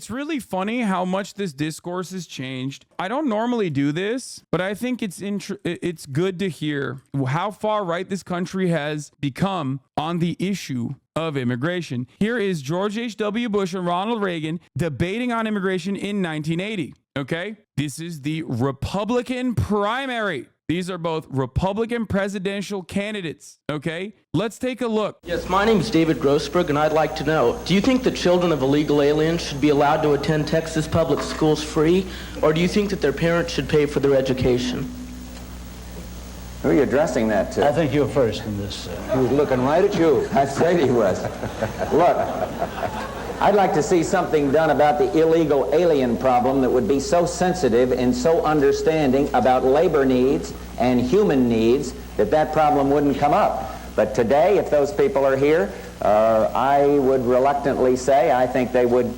It's really funny how much this discourse has changed. I don't normally do this, but I think it's good to hear how far right this country has become on the issue of immigration. Here is George H.W. Bush and Ronald Reagan debating on immigration in 1980. Okay? This is the Republican primary. These are both Republican presidential candidates, okay? Let's take a look. Yes, my name is David Grossberg, and I'd like to know, do you think the children of illegal aliens should be allowed to attend Texas public schools free, or do you think that their parents should pay for their education? Who are you addressing that to? I think you're first in this. He was looking right at you. I said he was. Look, I'd like to see something done about the illegal alien problem that would be so sensitive and so understanding about labor needs and human needs that that problem wouldn't come up. But today, if those people are here, I would reluctantly say I think they would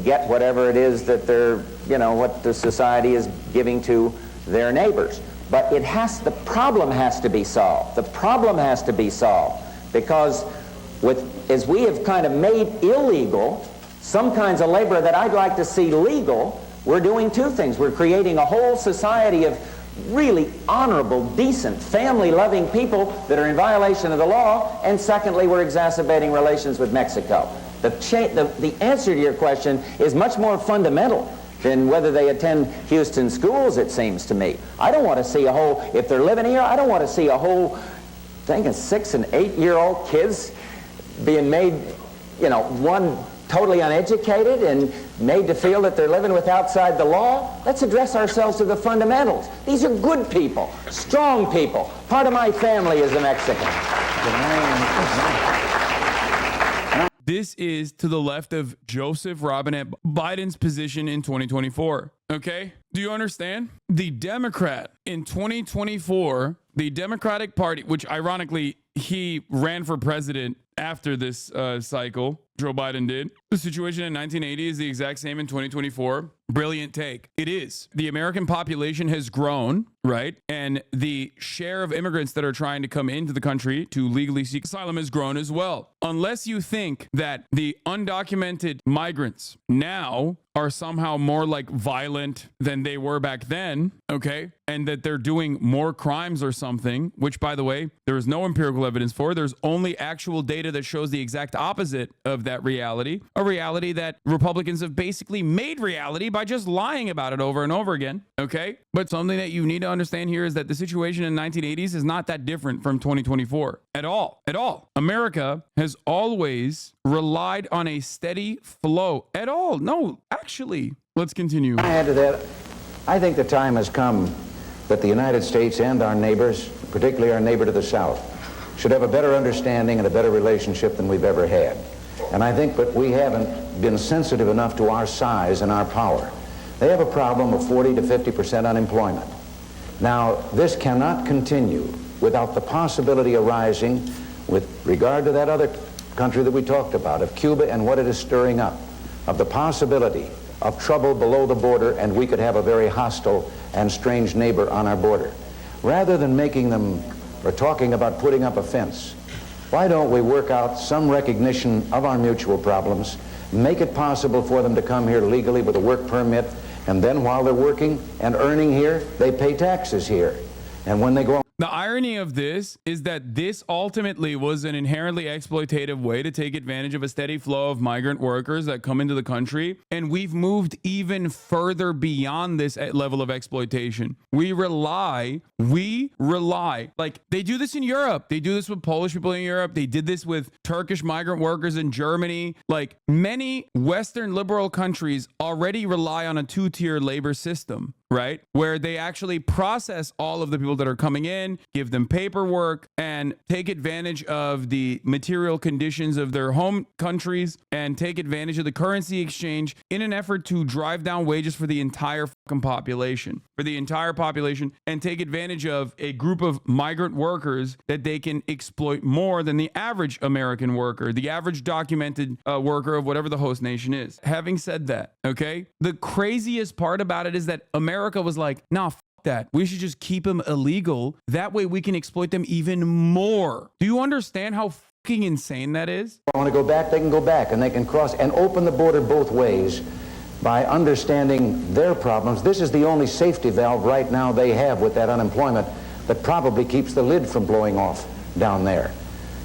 get whatever it is that they're, what the society is giving to their neighbors. But the problem has to be solved. The problem has to be solved because as we have kind of made illegal some kinds of labor that I'd like to see legal, we're doing two things. We're creating a whole society of really honorable, decent, family-loving people that are in violation of the law, and secondly, we're exacerbating relations with Mexico. The answer to your question is much more fundamental than whether they attend Houston schools, it seems to me. I don't want to see if they're living here, I don't want to see a whole thing of 6- and 8-year-old kids being made, one totally uneducated and made to feel that they're living with outside the law. Let's address ourselves to the fundamentals. These are good people, strong people. Part of my family is a Mexican. This is to the left of Joseph Robinette Biden's position in 2024. Okay? Do you understand? The Democrat in 2024, the Democratic Party, which ironically, he ran for president after this cycle, Joe Biden did. The situation in 1980 is the exact same in 2024. Brilliant take. It is. The American population has grown, right? And the share of immigrants that are trying to come into the country to legally seek asylum has grown as well. Unless you think that the undocumented migrants now are somehow more like violent than they were back then, okay? And that they're doing more crimes or something, which by the way, there is no empirical evidence for. There's only actual data that shows the exact opposite of that reality, a reality that Republicans have basically made reality by just lying about it over and over again, okay? But something that you need to understand here is that the situation in the 1980s is not that different from 2024 at all, at all. America has always relied on a steady flow at all. No, actually, let's continue. I add to that, I think the time has come that the United States and our neighbors, particularly our neighbor to the south, should have a better understanding and a better relationship than we've ever had. And I think that we haven't been sensitive enough to our size and our power. They have a problem of 40 to 50% unemployment. Now, this cannot continue without the possibility arising with regard to that other country that we talked about, of Cuba and what it is stirring up, of the possibility of trouble below the border, and we could have a very hostile and strange neighbor on our border. Rather than making them or talking about putting up a fence, why don't we work out some recognition of our mutual problems, make it possible for them to come here legally with a work permit, and then while they're working and earning here, they pay taxes here. And when they go... The irony of this is that this ultimately was an inherently exploitative way to take advantage of a steady flow of migrant workers that come into the country. And we've moved even further beyond this level of exploitation. We rely, like they do this in Europe. They do this with Polish people in Europe. They did this with Turkish migrant workers in Germany. Like many Western liberal countries already rely on a two-tier labor system, right? Where they actually process all of the people that are coming in, give them paperwork, and take advantage of the material conditions of their home countries and take advantage of the currency exchange in an effort to drive down wages for the entire fucking population, and take advantage of a group of migrant workers that they can exploit more than the average American worker, the average documented worker of whatever the host nation is. Having said that, okay, the craziest part about it is that America was like, nah, that. We should just keep them illegal. That way we can exploit them even more. Do you understand how fucking insane that is? Want to go back, they can go back, and they can cross and open the border both ways by understanding their problems. This is the only safety valve right now they have with that unemployment that probably keeps the lid from blowing off down there.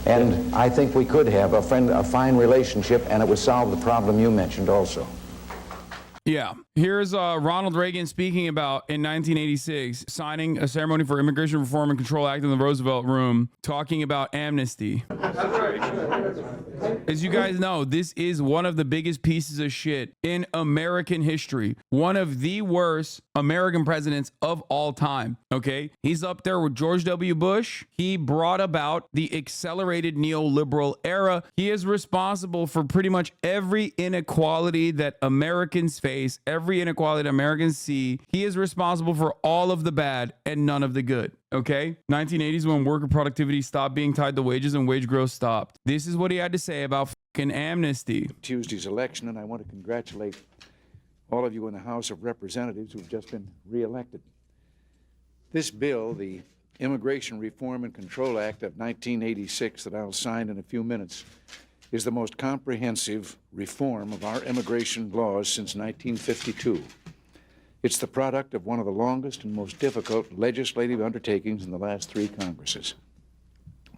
And I think we could have a fine relationship, and it would solve the problem you mentioned also. Yeah. Here's Ronald Reagan speaking about in 1986, signing a ceremony for Immigration Reform and Control Act in the Roosevelt Room, talking about amnesty. As you guys know, this is one of the biggest pieces of shit in American history. One of the worst American presidents of all time. Okay. He's up there with George W. Bush. He brought about the accelerated neoliberal era. He is responsible for pretty much every inequality that Americans face, every inequality that Americans see. He is responsible for all of the bad and none of the good. Okay. 1980s when worker productivity stopped being tied to wages and wage growth stopped. This is what he had to say about fucking amnesty. Tuesday's election, and I want to congratulate all of you in the House of Representatives who've just been reelected. This bill, the Immigration Reform and Control Act of 1986 that I'll sign in a few minutes, is the most comprehensive reform of our immigration laws since 1952. It's the product of one of the longest and most difficult legislative undertakings in the last 3 Congresses.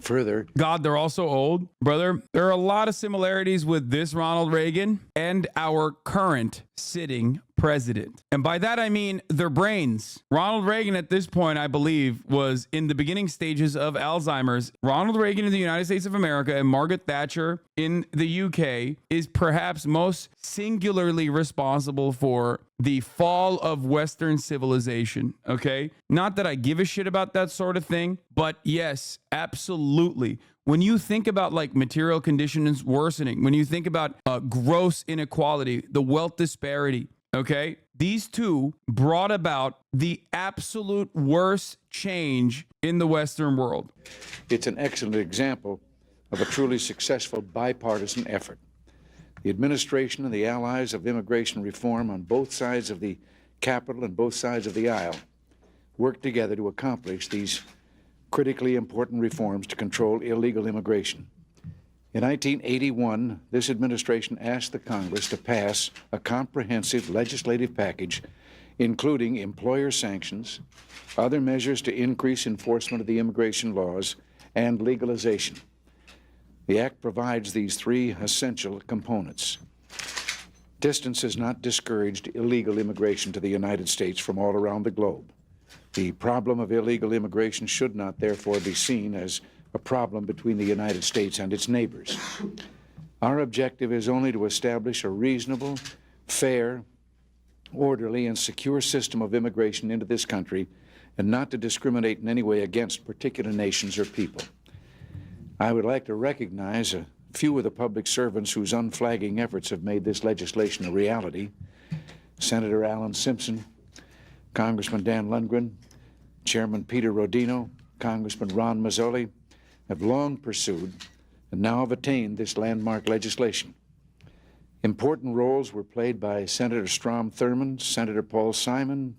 Further, God, they're also old. Brother, there are a lot of similarities with this Ronald Reagan and our current sitting president. And by that, I mean their brains. Ronald Reagan at this point, I believe, was in the beginning stages of Alzheimer's. Ronald Reagan in the United States of America and Margaret Thatcher in the UK is perhaps most singularly responsible for the fall of Western civilization. Okay. Not that I give a shit about that sort of thing, but yes, absolutely. When you think about like material conditions worsening, when you think about gross inequality, the wealth disparity, okay, these two brought about the absolute worst change in the Western world. it's an excellent example of a truly successful bipartisan effort. The administration and the allies of immigration reform on both sides of the Capitol and both sides of the aisle worked together to accomplish these critically important reforms to control illegal immigration. In 1981, this administration asked the Congress to pass a comprehensive legislative package including employer sanctions, other measures to increase enforcement of the immigration laws, and legalization. The Act provides these 3 essential components. Distance has not discouraged illegal immigration to the United States from all around the globe. The problem of illegal immigration should not, therefore, be seen as a problem between the United States and its neighbors. Our objective is only to establish a reasonable, fair, orderly, and secure system of immigration into this country and not to discriminate in any way against particular nations or people. I would like to recognize a few of the public servants whose unflagging efforts have made this legislation a reality. Senator Alan Simpson, Congressman Dan Lundgren, Chairman Peter Rodino, Congressman Ron Mazzoli have long pursued and now have attained this landmark legislation. Important roles were played by Senator Strom Thurmond, Senator Paul Simon,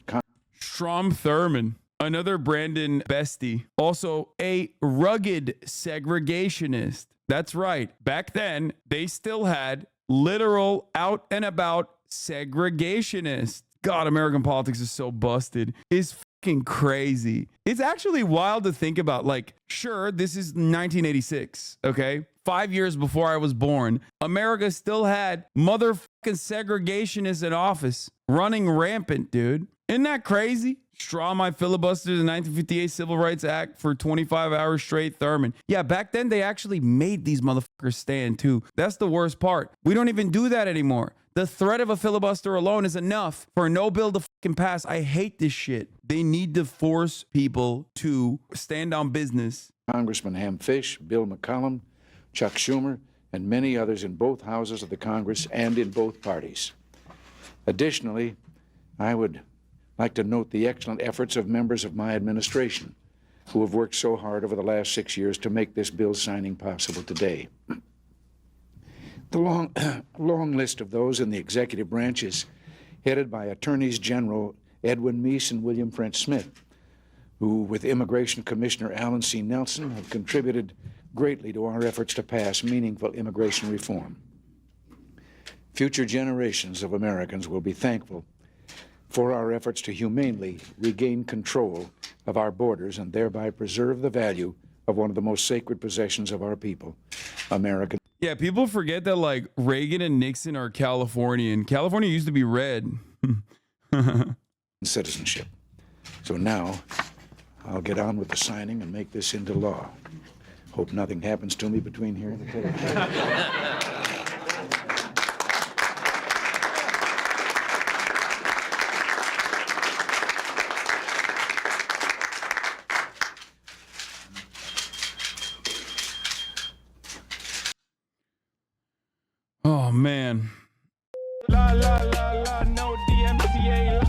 Strom Thurmond, another Brandon bestie, also a rugged segregationist. That's right. Back then, they still had literal out and about segregationists. God, American politics is so busted. It's fucking crazy. It's actually wild to think about. Like, sure, this is 1986, okay? 5 years before I was born, America still had motherfucking segregationists in office running rampant, dude. Isn't that crazy? Strom, I filibustered the 1958 Civil Rights Act for 25 hours straight, Thurman. Yeah, back then they actually made these motherfuckers stand too. That's the worst part. We don't even do that anymore. The threat of a filibuster alone is enough for no bill to fucking pass. I hate this shit. They need to force people to stand on business. Congressman Ham Fish, Bill McCollum, Chuck Schumer, and many others in both houses of the Congress and in both parties. Additionally, I would like to note the excellent efforts of members of my administration who have worked so hard over the last 6 years to make this bill signing possible today. The long list of those in the executive branch is headed by Attorneys General Edwin Meese and William French Smith, who, with Immigration Commissioner Alan C. Nelson, have contributed greatly to our efforts to pass meaningful immigration reform. Future generations of Americans will be thankful for our efforts to humanely regain control of our borders and thereby preserve the value of one of the most sacred possessions of our people, American. Yeah, people forget that like Reagan and Nixon are Californian. California used to be red. Citizenship. So now I'll get on with the signing and make this into law. Hope nothing happens to me between here and the table. Oh man. La la la la, no DMCA.